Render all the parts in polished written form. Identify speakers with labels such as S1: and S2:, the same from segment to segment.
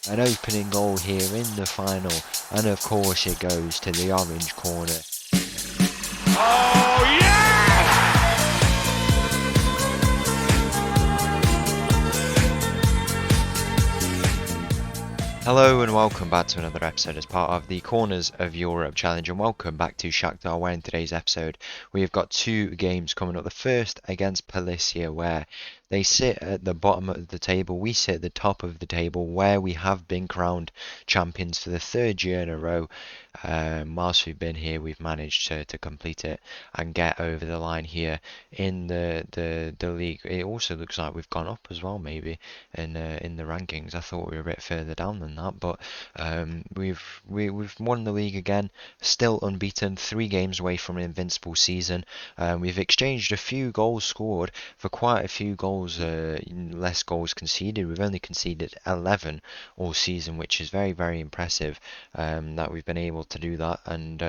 S1: An opening goal here in the final, and of course it goes to the orange corner.
S2: Oh, yes!
S1: Hello and welcome back to another episode as part of the Corners of Europe Challenge, and welcome back to Shakhtar, where in today's episode we have got two games coming up. The first against Polissia, where they sit at the bottom of the table, we sit at the top of the table, where we have been crowned champions for the third year in a row. Whilst we've been here, we've managed to complete it and get over the line here in the league. It also looks like we've gone up as well, maybe in the rankings. I thought we were a bit further down than that, but we've won the league again, still unbeaten, 3 games away from an invincible season. We've exchanged a few goals scored for quite a few goals, less goals conceded. We've only conceded 11 all season, which is very, very impressive, that we've been able to do that, and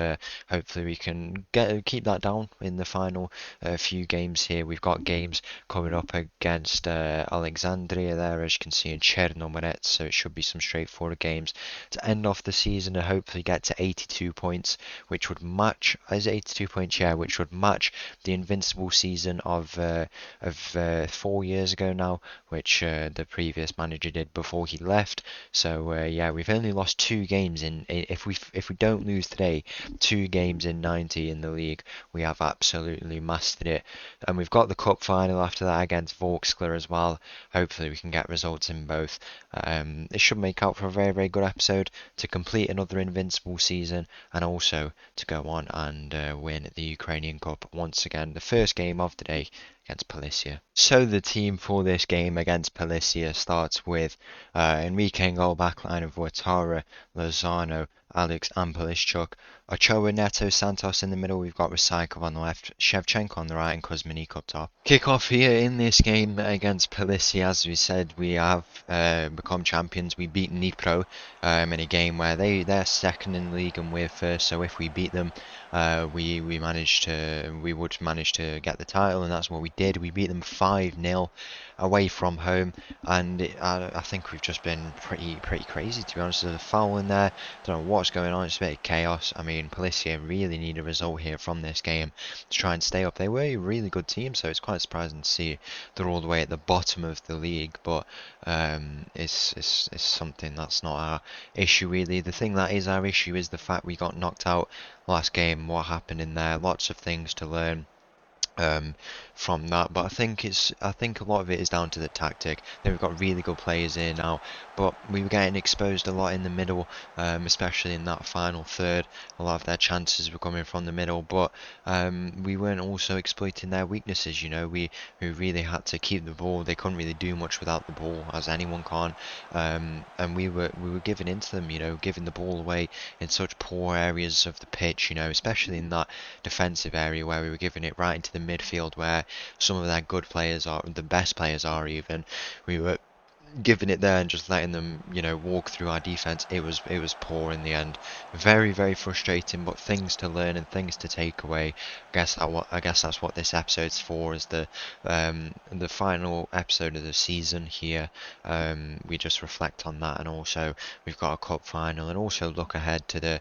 S1: hopefully we can keep that down in the final few games here. We've got games coming up against Alexandria there, as you can see, in Chernomorets, so it should be some straightforward games to end off the season and hopefully get to 82 points, which would match, as 82 points, yeah, which would match the invincible season of 4 years ago now, which the previous manager did before he left. So yeah, we've only lost 2 games in, if we don't lose today, 2 games in 90 in the league, we have absolutely mastered it. And we've got the cup final after that against Vorksla as well. Hopefully we can get results in both. It should make out for a very, very good episode to complete another invincible season, and also to go on and win the Ukrainian Cup once again. The first game of the day against Polissia. So the team for this game against Polissia starts with Enrique in goal, backline of Ouattara, Lozano, Alex and Polishchuk, Ochoa, Neto, Santos in the middle. We've got Rysakov on the left, Shevchenko on the right, and Kuzminik up top. Kick off here in this game against Polissia. As we said, we have become champions. We beat Dnipro in a game where they're second in the league and we're first. So if we beat them, we would manage to get the title, and that's what we did. We beat them 5-0 away from home, and I think we've just been pretty crazy, to be honest. There's a foul in there. Don't know what's going on. It's a bit of chaos. I mean, Polissia really need a result here from this game to try and stay up. They were a really good team, so it's quite surprising to see they're all the way at the bottom of the league. But it's something that's not our issue really. The thing that is our issue is the fact we got knocked out last game. What happened in there? Lots of things to learn from that, but I think a lot of it is down to the tactic. Then we've got really good players here now, but we were getting exposed a lot in the middle, especially in that final third. A lot of their chances were coming from the middle, but we weren't also exploiting their weaknesses. You know, we really had to keep the ball. They couldn't really do much without the ball, as anyone can, and we were giving into them. You know, giving the ball away in such poor areas of the pitch. You know, especially in that defensive area where we were giving it right into the midfield, where some of their good players are, the best players are even. We were giving it there and just letting them, you know, walk through our defense. It was poor in the end. Very, very frustrating, but things to learn and things to take away. I guess that's what this episode's for, is the final episode of the season here. We just reflect on that, and also we've got a cup final, and also look ahead to the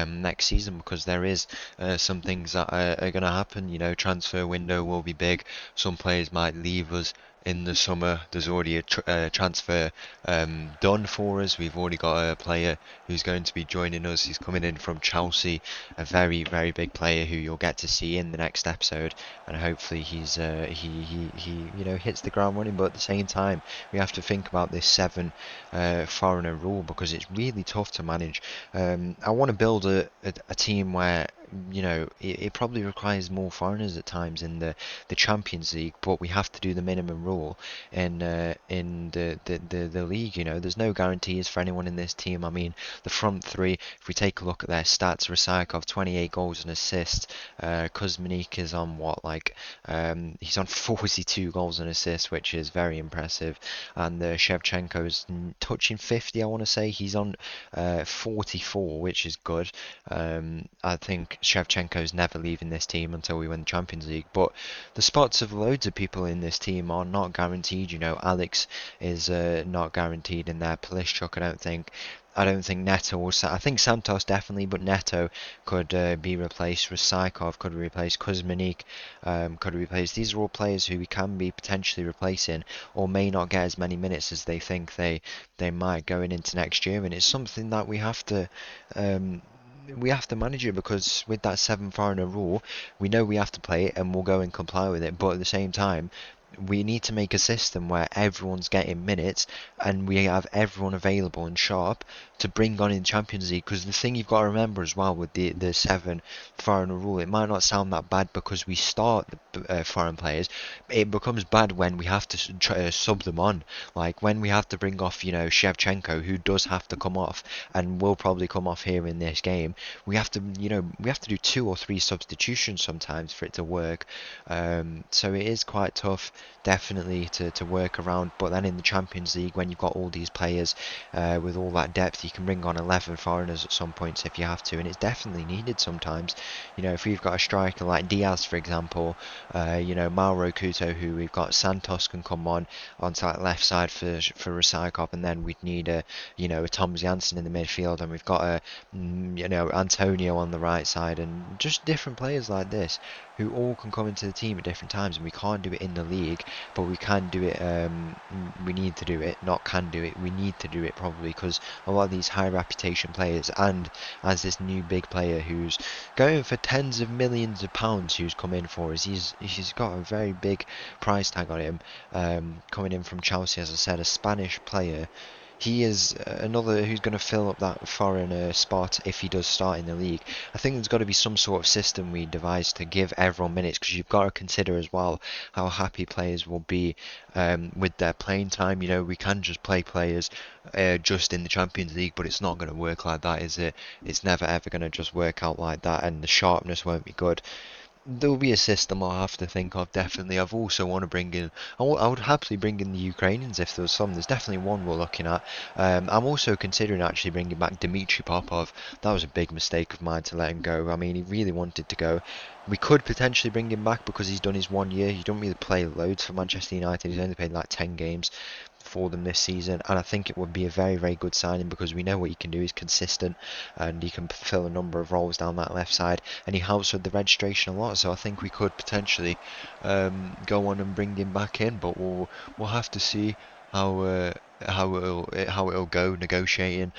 S1: next season, because there is some things that are going to happen. You know, transfer window will be big. Some players might leave us in the summer. There's already a transfer done for us. We've already got a player who's going to be joining us. He's coming in from Chelsea, a very, very big player who you'll get to see in the next episode, and hopefully he you know, hits the ground running. But at the same time, we have to think about this 7 foreigner rule, because it's really tough to manage. I want to build a team where, you know, it probably requires more foreigners at times in the Champions League, but we have to do the minimum rule in the league. You know, there's no guarantees for anyone in this team. I mean, the front three, if we take a look at their stats, Rysakov 28 goals and assists, Kuzminik is on he's on 42 goals and assists, which is very impressive, and Shevchenko's touching 50, I want to say. He's on 44, which is good. I think Shevchenko's never leaving this team until we win the Champions League. But the spots of loads of people in this team are not guaranteed. You know, Alex is not guaranteed in there. Polishchuk, I don't think. I don't think Neto will. I think Santos definitely, but Neto could be replaced. Rysakov could be replaced. Kuzmanik could be replaced. These are all players who we can be potentially replacing, or may not get as many minutes as they think they might going into next year. And it's something that um, we have to manage it, because with that seven foreigner rule, we know we have to play it and we'll go and comply with it. But at the same time, we need to make a system where everyone's getting minutes and we have everyone available and sharp to bring on in Champions League. Because the thing you've got to remember as well with the seven foreigner rule, it might not sound that bad because we start the foreign players. It becomes bad when we have to sub them on, like when we have to bring off, you know, Shevchenko, who does have to come off and will probably come off here in this game. We have to, you know, we have to do 2 or 3 substitutions sometimes for it to work. So it is quite tough, definitely, to work around. But then in the Champions League, when you've got all these players with all that depth, you can bring on 11 foreigners at some points if you have to, and it's definitely needed sometimes. You know, if we've got a striker like Diaz, for example, you know, Mauro Couto, who we've got, Santos can come on onto that left side for Rysakov, and then we'd need a, you know, a Tom Jansen in the midfield, and we've got a, you know, Antonio on the right side, and just different players like this who all can come into the team at different times. And we can't do it in the league, but we can do it. We need to do it, not can do it. We need to do it probably, because a lot of these high reputation players, and as this new big player who's going for tens of millions of pounds, who's come in for us, he's got a very big price tag on him. Coming in from Chelsea, as I said, a Spanish player. He is another who's going to fill up that foreign spot if he does start in the league. I think there's got to be some sort of system we devise to give everyone minutes, because you've got to consider as well how happy players will be with their playing time. You know, we can just play players just in the Champions League, but it's not going to work like that, is it? It's never ever going to just work out like that, and the sharpness won't be good. There'll be a system I'll have to think of, definitely. I've also want to bring in, I would happily bring in the Ukrainians if there was some. There's definitely one we're looking at. I'm also considering actually bringing back Dmitry Popov. That was a big mistake of mine to let him go. I mean, he really wanted to go. We could potentially bring him back because he's done his 1 year. He don't really play loads for Manchester United. He's only played like 10 games for them this season, and I think it would be a very, very good signing, because we know what he can do. He's consistent and he can fulfill a number of roles down that left side, and he helps with the registration a lot. So I think we could potentially go on and bring him back in, but we'll have to see how it'll go negotiating.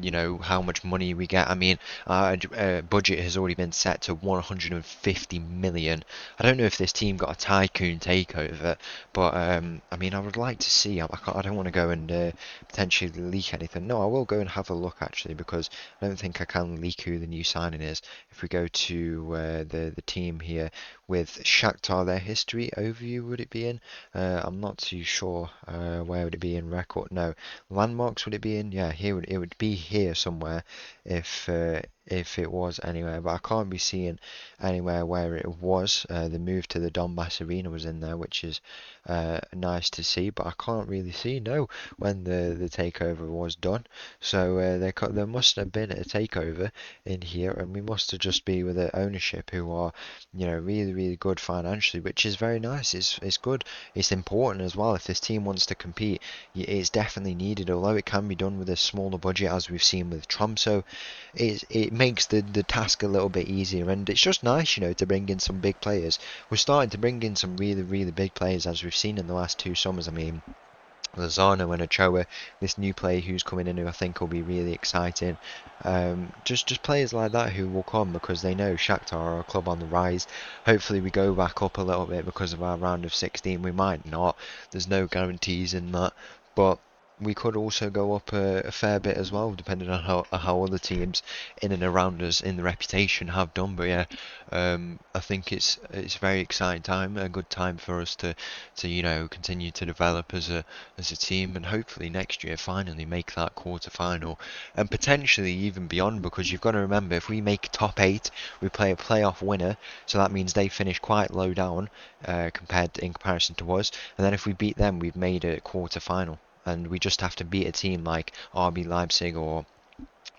S1: You know, how much money we get. I mean, our budget has already been set to 150 million. I don't know if this team got a tycoon takeover, but I mean, I would like to see. I don't want to go and potentially leak anything. No, I will go and have a look actually, because I don't think I can leak who the new signing is. If we go to the team here with Shakhtar, their history overview, would it be in? I'm not too sure. Where would it be in record? No, landmarks, would it be in? Yeah, it would be here somewhere if it was anywhere, but I can't be seeing anywhere where it was. The move to the Donbass Arena was in there, which is nice to see, but I can't really see when the takeover was done. So there must have been a takeover in here, and we must have just be with the ownership who are, you know, really, really good financially, which is very nice. It's good. It's important as well. If this team wants to compete, it's definitely needed. Although it can be done with a smaller budget, as we've seen with Tromso, it makes the task a little bit easier, and it's just nice, you know, to bring in some big players. We're starting to bring in some really, really big players, as we've seen in the last 2 summers. I mean, Lozano and Ochoa, this new player who's coming in, who I think will be really exciting. Just players like that who will come because they know Shakhtar are a club on the rise. Hopefully we go back up a little bit because of our round of 16. We might not. There's no guarantees in that, but we could also go up a fair bit as well, depending on how other teams in and around us in the reputation have done. But yeah, I think it's a very exciting time, a good time for us to you know, continue to develop as a team, and hopefully next year finally make that quarter final, and potentially even beyond, because you've got to remember, if we make top 8, we play a playoff winner, so that means they finish quite low down in comparison to us, and then if we beat them, we've made a quarter final. And we just have to beat a team like RB Leipzig or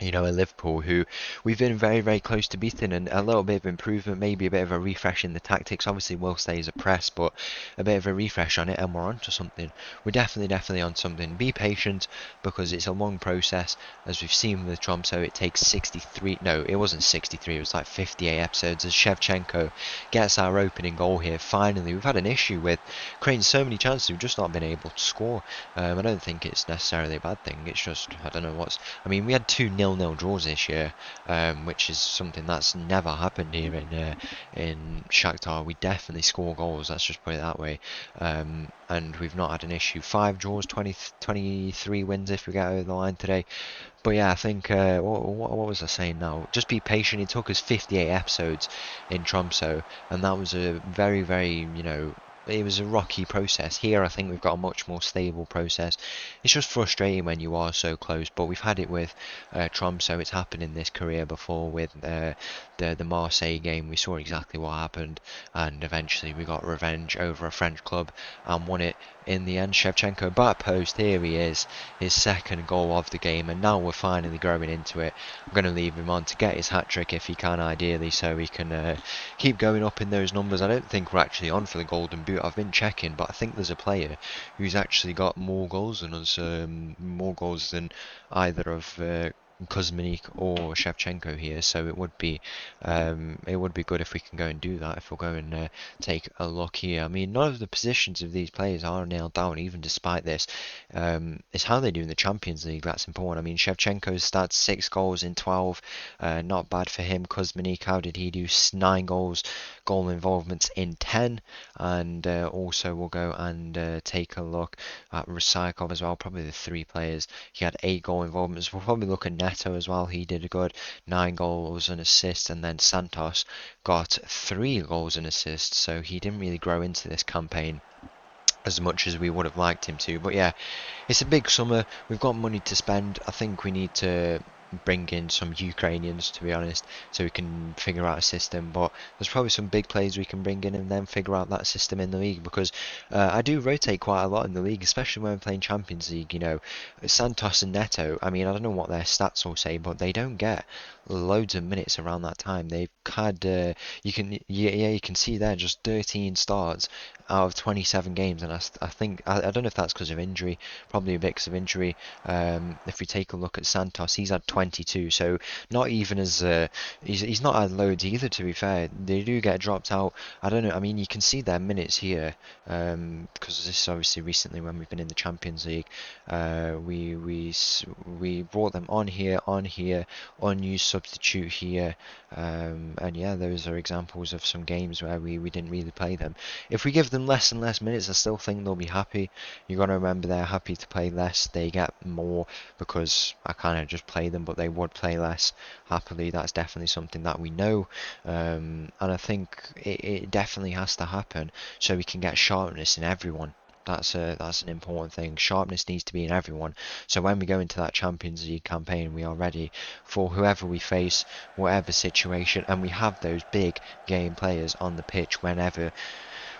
S1: You know, a Liverpool who we've been very, very close to beating, and a little bit of improvement, maybe a bit of a refresh in the tactics. Obviously, will stay as a press, but a bit of a refresh on it, and we're onto something. We're definitely on something. Be patient because it's a long process, as we've seen with Tromso. It takes 63. No, it wasn't 63. It was like 58 episodes. As Shevchenko gets our opening goal here, finally, we've had an issue with creating so many chances. We've just not been able to score. I don't think it's necessarily a bad thing. It's just I don't know what's. I mean, we had 2 0-0 draws this year, which is something that's never happened here in Shakhtar. We definitely score goals. Let's just put it that way. And we've not had an issue. 5 draws, 23 wins if we get over the line today. But yeah, I think what was I saying now? Just be patient. It took us 58 episodes in Tromso, and that was a very, very, it was a rocky process. Here, I think we've got a much more stable process. It's just frustrating when you are so close, but we've had it with Tromso. It's happened in this career before with the Marseille game. We saw exactly what happened, and eventually we got revenge over a French club and won it in the end. Shevchenko back post, here he is, his second goal of the game, and now we're finally growing into it. I'm going to leave him on to get his hat-trick if he can, ideally, so he can keep going up in those numbers. I don't think we're actually on for the Golden Boot. I've been checking, but I think there's a player who's actually got more goals than us, more goals than either of Kuzminik or Shevchenko here, so it would be good if we can go and do that. If we'll go and take a look here, I mean, none of the positions of these players are nailed down, even despite this. It's how they do in the Champions League that's important. I mean, Shevchenko's stats 6 goals in 12, not bad for him. Kuzminik, how did he do? 9 goals, goal involvements in 10, and also we'll go and take a look at Rusakov as well. Probably the 3 players. He had 8 goal involvements. We'll probably look at Neto as well. He did a good 9 goals and assists, and then Santos got 3 goals and assists. So he didn't really grow into this campaign as much as we would have liked him to. But yeah, it's a big summer. We've got money to spend. I think we need to bring in some Ukrainians, to be honest, so we can figure out a system. But there's probably some big players we can bring in and then figure out that system in the league, because I do rotate quite a lot in the league, especially when we're playing Champions League. Santos and Neto, I mean, I don't know what their stats will say, but they don't get loads of minutes around that time. They've had you can see there just 13 starts out of 27 games, and I think I don't know if that's because of injury, probably a bit because of injury. If we take a look at Santos, he's had 22, so not even as he's not had loads either. To be fair, they do get dropped out. I don't know. I mean, you can see their minutes here, because this is obviously recently when we've been in the Champions League. We brought them on here, unused substitute here, and yeah, those are examples of some games where we didn't really play them. If we give them less and less minutes, I still think they'll be happy. You got to remember, they're happy to play less. They get more because I kind of just play them, but they would play less happily. That's definitely something that we know, and I think it definitely has to happen so we can get sharpness in everyone. That's an important thing. Sharpness needs to be in everyone. So when we go into that Champions League campaign, we are ready for whoever we face, whatever situation, and we have those big game players on the pitch whenever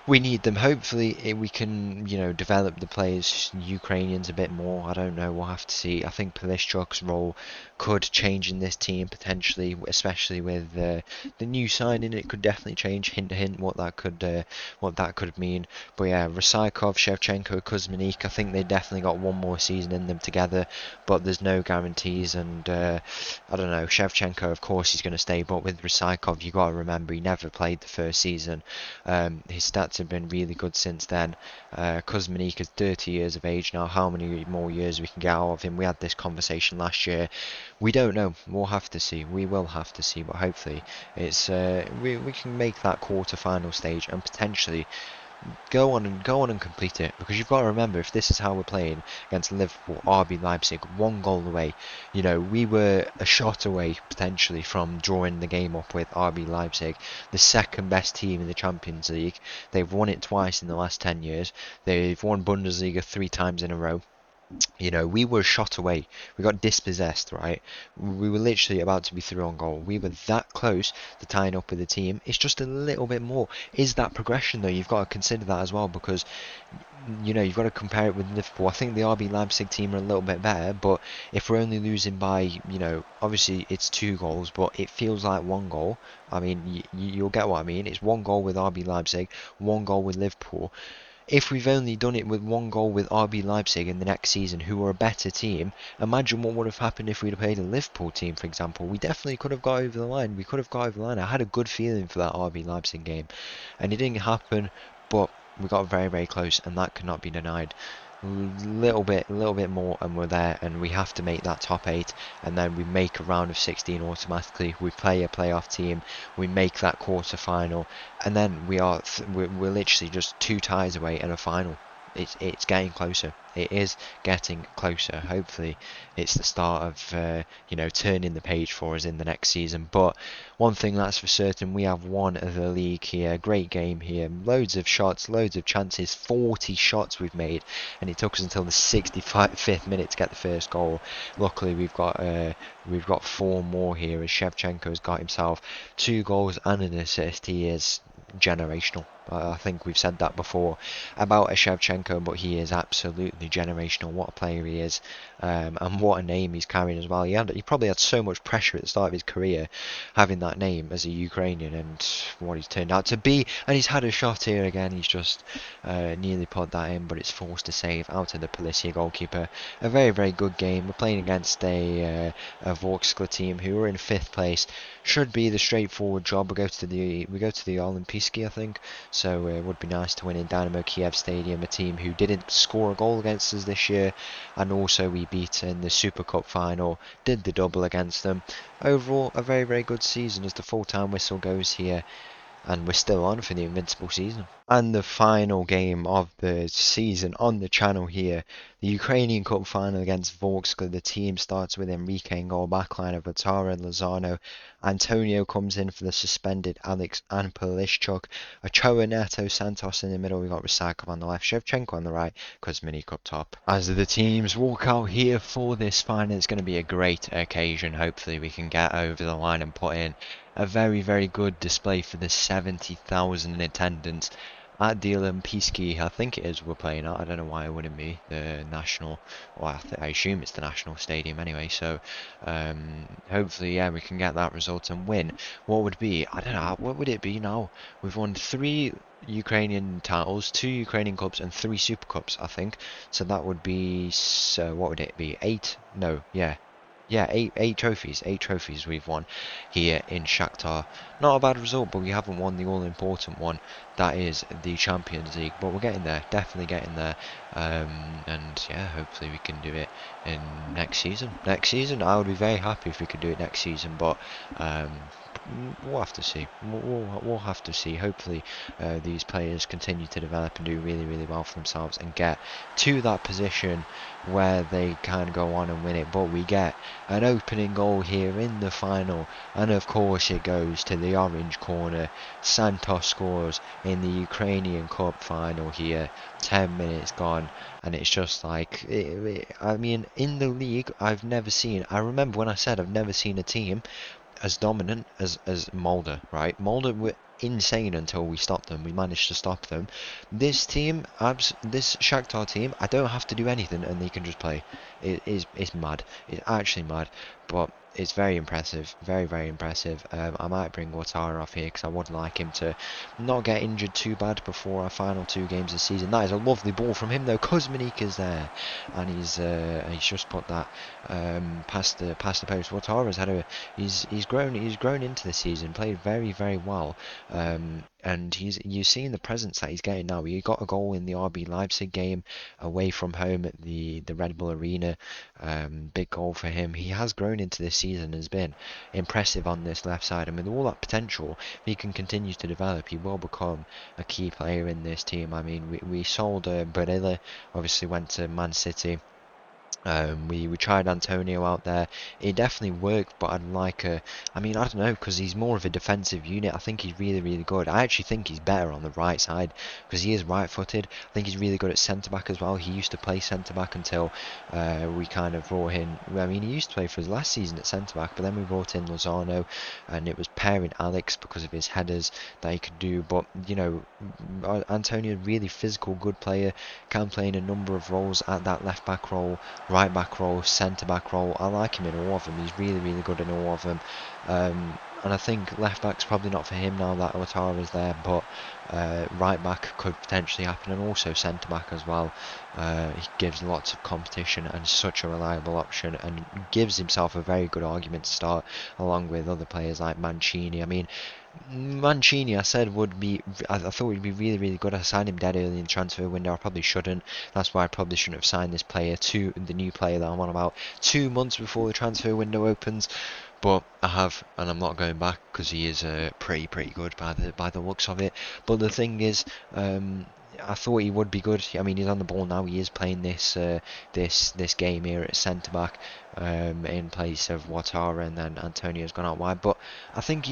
S1: we need them. Hopefully we can, develop the players, Ukrainians, a bit more. I don't know, we'll have to see. I think Polishchuk's role could change in this team potentially, especially with the new signing. It could definitely change. Hint, hint, what that could mean. But yeah, Rusakov, Shevchenko, Kuzminik, I think they definitely got one more season in them together, but there's no guarantees. And I don't know, Shevchenko, of course he's going to stay, but with Rusakov, you got to remember he never played the first season. His stats have been really good since then. Kuzminik is 30 years of age now. How many more years we can get out of him? We had this conversation last year. We don't know. We'll have to see. We will have to see. But hopefully, it's we can make that quarter-final stage and potentially go on and complete it, because you've got to remember, if this is how we're playing against Liverpool, RB Leipzig, 1 goal away, we were a shot away potentially from drawing the game up with RB Leipzig, the second best team in the Champions League. They've won it twice in the last 10 years. They've won Bundesliga 3 times in a row. You know, we were shot away. We got dispossessed, right? We were literally about to be through on goal. We were that close to tying up with the team. It's just a little bit more. Is that progression, though? You've got to consider that as well, because you know, you've got to compare it with Liverpool. I think the RB Leipzig team are a little bit better, but if we're only losing by, you know, obviously it's 2 goals, but it feels like 1 goal. I mean, you'll get what I mean. It's 1 goal with RB Leipzig, 1 goal with Liverpool. If we've only done it with 1 goal with RB Leipzig in the next season, who are a better team, imagine what would have happened if we'd played a Liverpool team, for example. We definitely could have got over the line. We could have got over the line. I had a good feeling for that RB Leipzig game, and it didn't happen, but we got very, very close, and that cannot be denied. A little bit more, and we're there, and we have to make that top 8, and then we make a round of 16 automatically. We play a playoff team, we make that quarter final, and then we're literally just 2 ties away and a final. It's getting closer. It is getting closer. Hopefully, it's the start of you know, turning the page for us in the next season. But one thing that's for certain, we have won the league here. Great game here. Loads of shots, loads of chances. 40 shots we've made, and it took us until the 65th minute to get the first goal. Luckily, we've got 4 more here as Shevchenko has got himself 2 goals and an assist. He is generational. I think we've said that before about a Shevchenko, but he is absolutely generational. What a player he is, and what a name he's carrying as well. He probably had so much pressure at the start of his career, having that name as a Ukrainian, and what he's turned out to be. And he's had a shot here again. He's just nearly put that in, but it's forced to save out of the Polissia goalkeeper. A very, very good game. We're playing against a Vorksla team who are in 5th place. Should be the straightforward job. We go to the Olimpiski, I think. So it would be nice to win in Dynamo Kiev Stadium, a team who didn't score a goal against us this year, and also we beat in the Super Cup final, did the double against them. Overall, a very, very good season as the full-time whistle goes here, and we're still on for the Invincible season. And the final game of the season on the channel here, the Ukrainian Cup final against Vorksla. The team starts with Enrique in goal, backline of Vatara and Lozano. Antonio comes in for the suspended Alex and Polishchuk. Ochoa, Neto, Santos in the middle. We got Rysakov on the left, Shevchenko on the right, Kuzminic up top. As the teams walk out here for this final, it's going to be a great occasion. Hopefully we can get over the line and put in a very, very good display for the 70,000 in attendance at the Olimpiski. I think it is we're playing at. I don't know why it wouldn't be the national. Well, I assume it's the national stadium anyway. So hopefully, yeah, we can get that result and win. What would be? I don't know. What would it be now? We've won 3 Ukrainian titles, 2 Ukrainian cups, and 3 Super Cups, I think. So that would be. So what would it be? 8? No, yeah. Yeah, eight trophies we've won here in Shakhtar. Not a bad result, but we haven't won the all-important one, that is the Champions League. But we're getting there, definitely getting there. And yeah, hopefully we can do it in next season. Next season, I would be very happy if we could do it next season, but we'll have to see. We'll have to see. Hopefully, these players continue to develop and do really, really well for themselves and get to that position where they can go on and win it. But we get an opening goal here in the final, and of course it goes to the orange corner. Santos scores in the Ukrainian Cup final here. 10 minutes gone, and it's just like I mean, in the league I've never seen. I remember when I said I've never seen a team as dominant as Mulder, right? Mulder were insane until we stopped them. We managed to stop them. This team, this Shakhtar team, I don't have to do anything and they can just play. It's mad. It's actually mad, but it's very impressive. Very, very impressive. I might bring Ouattara off here because I would like him to not get injured too bad before our final 2 games this season. That is a lovely ball from him though. Kuzminic is there, and he's just put that past the post. Ouattara's had a he's grown into the season, played very, very well, and you've seen the presence that he's getting now. He got a goal in the RB Leipzig game away from home at the Red Bull Arena. Big goal for him. He has grown into this season, has been impressive on this left side, and with all that potential, if he can continue to develop, he will become a key player in this team. I mean, we sold Barilla, obviously went to Man City. We tried Antonio out there. It definitely worked, but I'd like a. I mean, I don't know, because he's more of a defensive unit. I think he's really, really good. I actually think he's better on the right side because he is right-footed. I think he's really good at centre back as well. He used to play centre back until we kind of brought in. I mean, he used to play for us last season at centre back, but then we brought in Lozano, and it was pairing Alex because of his headers that he could do. But you know, Antonio, really physical, good player, can play in a number of roles at that left back role, right back role, centre back role. I like him in all of them. He's really, really good in all of them. And I think left back's probably not for him now that Ouattara is there, but right back could potentially happen, and also centre back as well. He gives lots of competition and such a reliable option, and gives himself a very good argument to start along with other players like Mancini. I mean, Mancini, I said would be. I thought he'd be really, really good. I signed him dead early in the transfer window. I probably shouldn't. That's why I probably shouldn't have signed this player to the new player that I'm on about 2 months before the transfer window opens. But I have, and I'm not going back because he is pretty good by the looks of it. But the thing is, I thought he would be good. I mean, he's on the ball now. He is playing this game here at centre back, in place of Ouattara, and then Antonio's gone out wide. But I think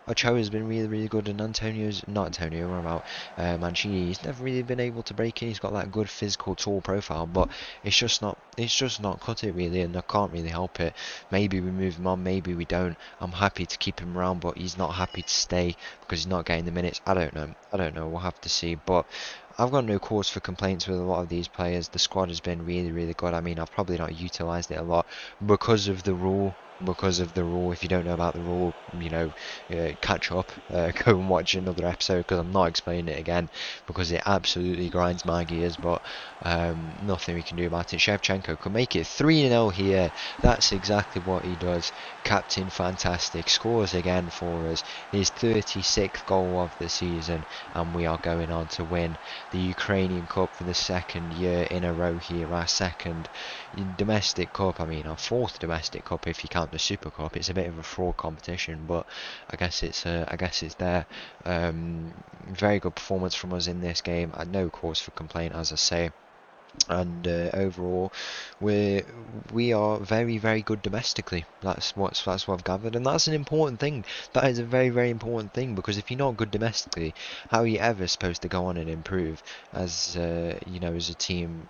S1: Ochoa's been really, really good, and Antonio's not Antonio. What about Mancini? He's never really been able to break in. He's got that good physical, tall profile, but it's just not cut it really, and I can't really help it. Maybe we move him on, maybe we don't. I'm happy to keep him around, but he's not happy to stay because he's not getting the minutes. I don't know. I don't know. We'll have to see. But I've got no cause for complaints with a lot of these players. The squad has been really, really good. I mean, I've probably not utilised it a lot because of the rule. Because of the rule, if you don't know about the rule, you know, catch up, go and watch another episode because I'm not explaining it again because it absolutely grinds my gears. But nothing we can do about it. Shevchenko could make it 3-0 here. That's exactly what he does. Captain fantastic, scores again for us. His 36th goal of the season, and we are going on to win the Ukrainian Cup for the second year in a row here. Our second domestic cup, I mean our fourth domestic cup if you count the Super Cup. It's a bit of a fraud competition, but I guess it's there. Very good performance from us in this game. No cause for complaint, as I say. And overall, we are very, very good domestically. That's what I've gathered, and that's an important thing. That is a very, very important thing, because if you're not good domestically, how are you ever supposed to go on and improve as you know, as a team,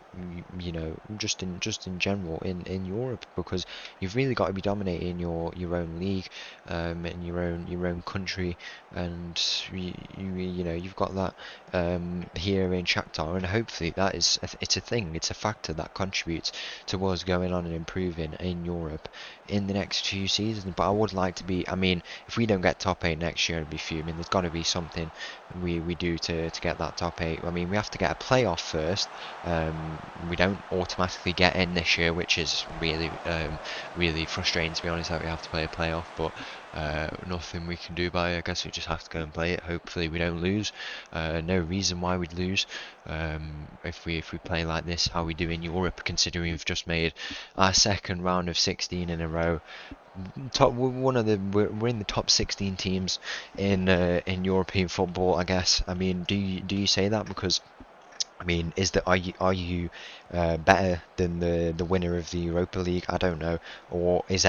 S1: you know, just in general in Europe? Because you've really got to be dominating your own league, in your own country, and you know, you've got that here in Shakhtar, and hopefully that is it's a thing, it's a factor that contributes to us going on and improving in Europe in the next few seasons. But I would like to be, I mean, if we don't get top 8 next year, I'd be fuming. There's got to be something we do to get that top 8. I mean, we have to get a playoff first. We don't automatically get in this year, which is really frustrating, to be honest, that we have to play a playoff. But nothing we can do about it. I guess we just have to go and play it. Hopefully we don't lose. No reason why we'd lose if we play like this, how we do in Europe, considering we've just made our second round of 16 in a row. We're in the top 16 teams in European football, I guess. I mean, do you say that? Because I mean, are you better than the winner of the Europa League? I don't know. Or is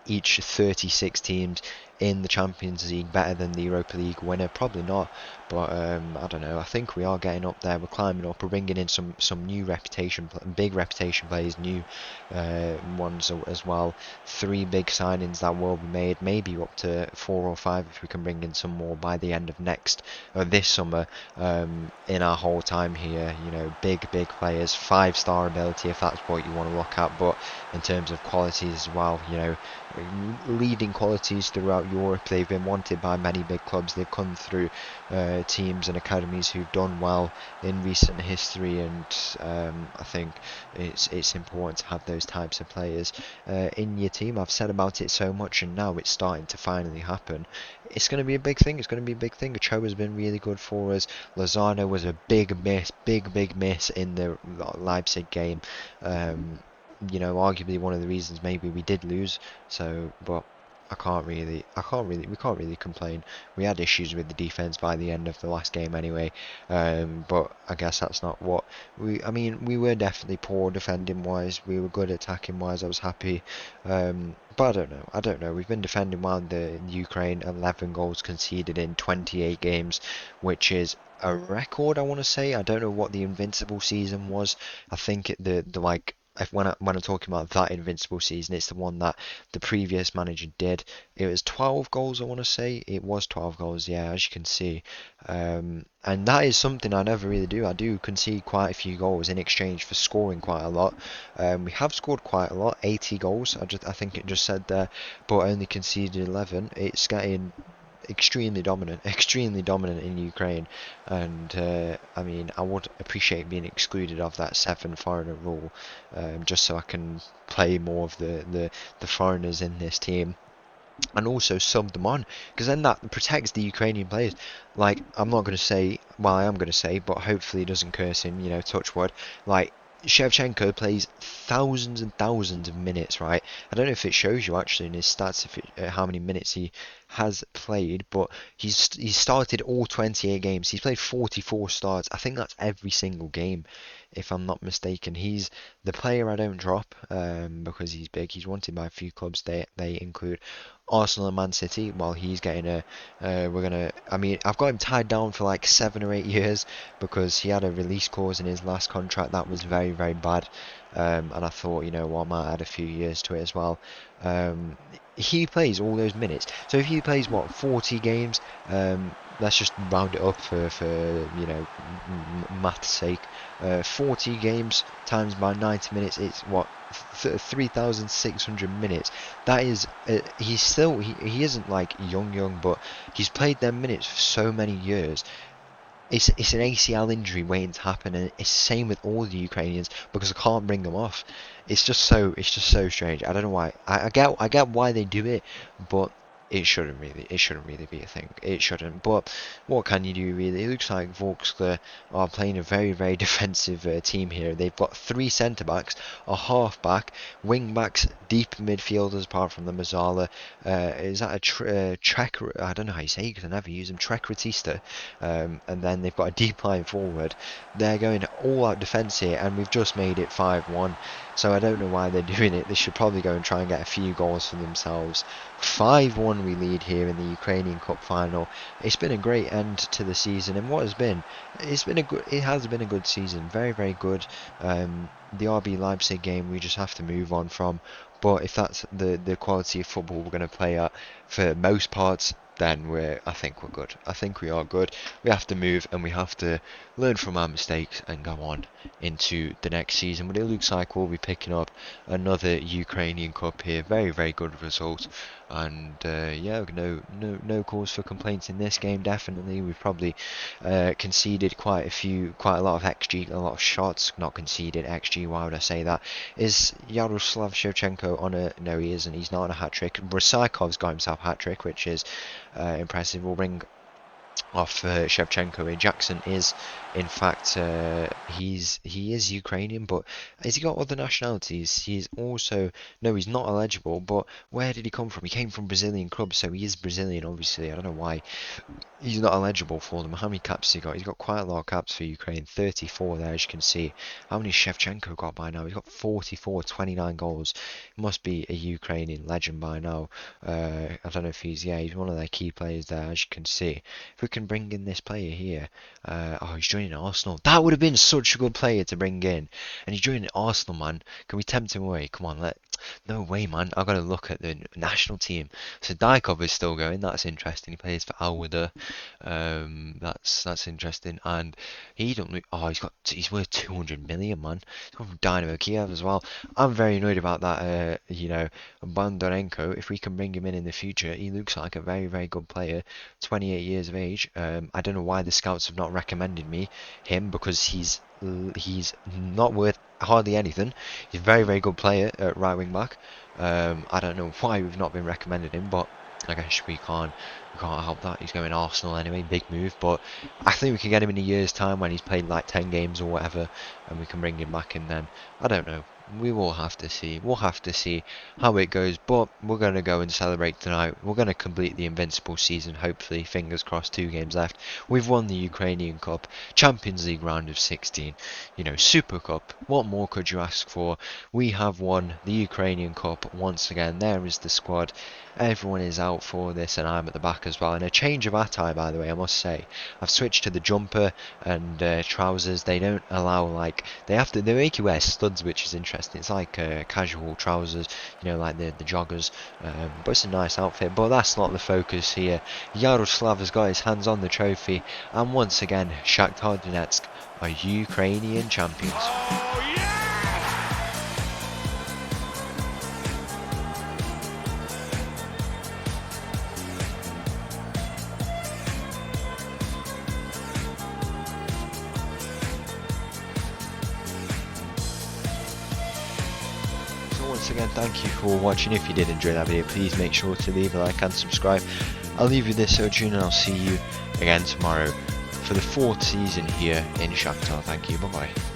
S1: each 36 teams in the Champions League better than the Europa League winner? Probably not. But I don't know. I think we are getting up there. We're climbing up. We're bringing in some new big reputation players, new ones as well. 3 big signings that will be made, maybe up to 4 or 5 if we can bring in some more by the end of this summer. In our whole time here, you know, big players, 5-star ability if that's what you want to look at, but in terms of qualities as well, you know, leading qualities throughout Europe. They've been wanted by many big clubs. They've come through teams and academies who've done well in recent history, and I think it's important to have those types of players in your team. I've said about it so much, and now it's starting to finally happen. It's going to be a big thing. It's going to be a big thing. Ochoa has been really good for us. Lozano was a big miss in the Leipzig game. You know, arguably one of the reasons maybe we did lose. So, but we can't really complain. We had issues with the defense by the end of the last game anyway, but I guess that's not what I mean, we were definitely poor defending wise. We were good attacking wise. I was happy, but I don't know. I don't know. We've been defending well in the Ukraine. 11 goals conceded in 28 games, which is a record. I want to say. I don't know what the invincible season was. I think the like if when I'm talking about that invincible season, it's the one that the previous manager did. It was 12 goals, I want to say. It was 12 goals, yeah, as you can see. And that is something I never really do. I do concede quite a few goals in exchange for scoring quite a lot. We have scored quite a lot, 80 goals. I think it just said there, but only conceded 11. It's getting extremely dominant in Ukraine, and I mean, I would appreciate being excluded of that 7 foreigner rule, just so I can play more of the foreigners in this team and also sub them on, because then that protects the Ukrainian players. Like, I'm not going to say, well, I am going to say, but hopefully it doesn't curse him, touch wood. Like, Shevchenko plays thousands and thousands of minutes, right? I don't know if it shows you actually in his stats how many minutes he has played, but he's started all 28 games. He's played 44 starts. I think that's every single game, if I'm not mistaken. He's the player I don't drop, because he's big. He's wanted by a few clubs. They include Arsenal and Man City. While he's getting I mean, I've got him tied down for like 7 or 8 years because he had a release clause in his last contract that was very, very bad. And I thought, I might add a few years to it as well. He plays all those minutes. So if he plays, 40 games, let's just round it up for math's sake. 40 games times by 90 minutes, it's what, 3,600 minutes. That is, he isn't like young, but he's played them minutes for so many years. It's an ACL injury waiting to happen, and it's the same with all the Ukrainians because I can't bring them off. It's just so strange. I don't know why. I get why they do it, but it shouldn't really be a thing. It shouldn't. But what can you do really? It looks like Vorksla are playing a very, very defensive team here. They've got 3 centre backs, a half back, wing backs, deep midfielders apart from the Mazzala. Is that a Trek? I don't know how you say it because I never use them. Trekratista. And then they've got a deep line forward. They're going all out defence here, and we've just made it 5-1. So I don't know why they're doing it. They should probably go and try and get a few goals for themselves. 5-1 we lead here in the Ukrainian Cup final. It's been a great end to the season, and it has been a good season. Very, very good. The RB Leipzig game we just have to move on from. But if that's the quality of football we're going to play at for most parts, then I think we're good. I think we are good. We have to move and we have to learn from our mistakes and go on into the next season. But it looks like we'll be picking up another Ukrainian Cup here. Very, very good result. And yeah, no cause for complaints in this game. Definitely, we've probably conceded quite a lot of XG, a lot of shots. Not conceded XG. Why would I say that? Is Yaroslav Shevchenko on a? No, he isn't. He's not on a hat trick. Brusaikov's got himself a hat trick, which is impressive. We'll bring off Shevchenko. Jackson is, in fact, he is Ukrainian, but has he got other nationalities? He's also, no, he's not eligible. But where did he come from? He came from Brazilian clubs, so he is Brazilian. Obviously, I don't know why he's not eligible for them. How many caps has he got? He's got quite a lot of caps for Ukraine. 34 there, as you can see. How many Shevchenko got by now? He's got 44, 29 goals. He must be a Ukrainian legend by now. I don't know if he's one of their key players there, as you can see. If we can bring in this player here, he's joining Arsenal. That would have been such a good player to bring in, and he's joining Arsenal, man. Can we tempt him away? Come on, no way, man. I've got to look at the national team. So Dykov is still going. That's interesting. He plays for Al-Wada. That's interesting. And he don't look. Oh, he's worth 200 million, man. He's gone from Dynamo Kiev as well. I'm very annoyed about that. Bondarenko. If we can bring him in the future, he looks like a very, very good player. 28 years of age. I don't know why the scouts have not recommended him because he's not worth hardly anything. He's a very, very good player at right wing back. I don't know why we've not been recommended him, but I guess we can't help that. He's going Arsenal anyway, big move. But I think we can get him in a year's time when he's played like 10 games or whatever, and we can bring him back in then. I don't know. we will have to see. We'll have to see how it goes, but we're going to go and celebrate tonight. We're going to complete the invincible season, hopefully. Fingers crossed, 2 games left. We've won the Ukrainian Cup, Champions League round of 16, Super Cup. What more could you ask for? We have won the Ukrainian Cup once again. There is the squad. Everyone is out for this, and I'm at the back as well. And a change of attire, by the way, I must say. I've switched to the jumper and trousers. They don't allow, they make you wear studs, which is interesting. It's like casual trousers, like the joggers. But it's a nice outfit. But that's not the focus here. Yaroslav has got his hands on the trophy, and once again, Shakhtar Donetsk are Ukrainian champions.
S2: Oh, yeah!
S1: Once again, thank you for watching. If you did enjoy that video, please make sure to leave a like and subscribe. I'll leave you this so tune, and I'll see you again tomorrow for the 4th season here in Shakhtar. Thank you, bye bye.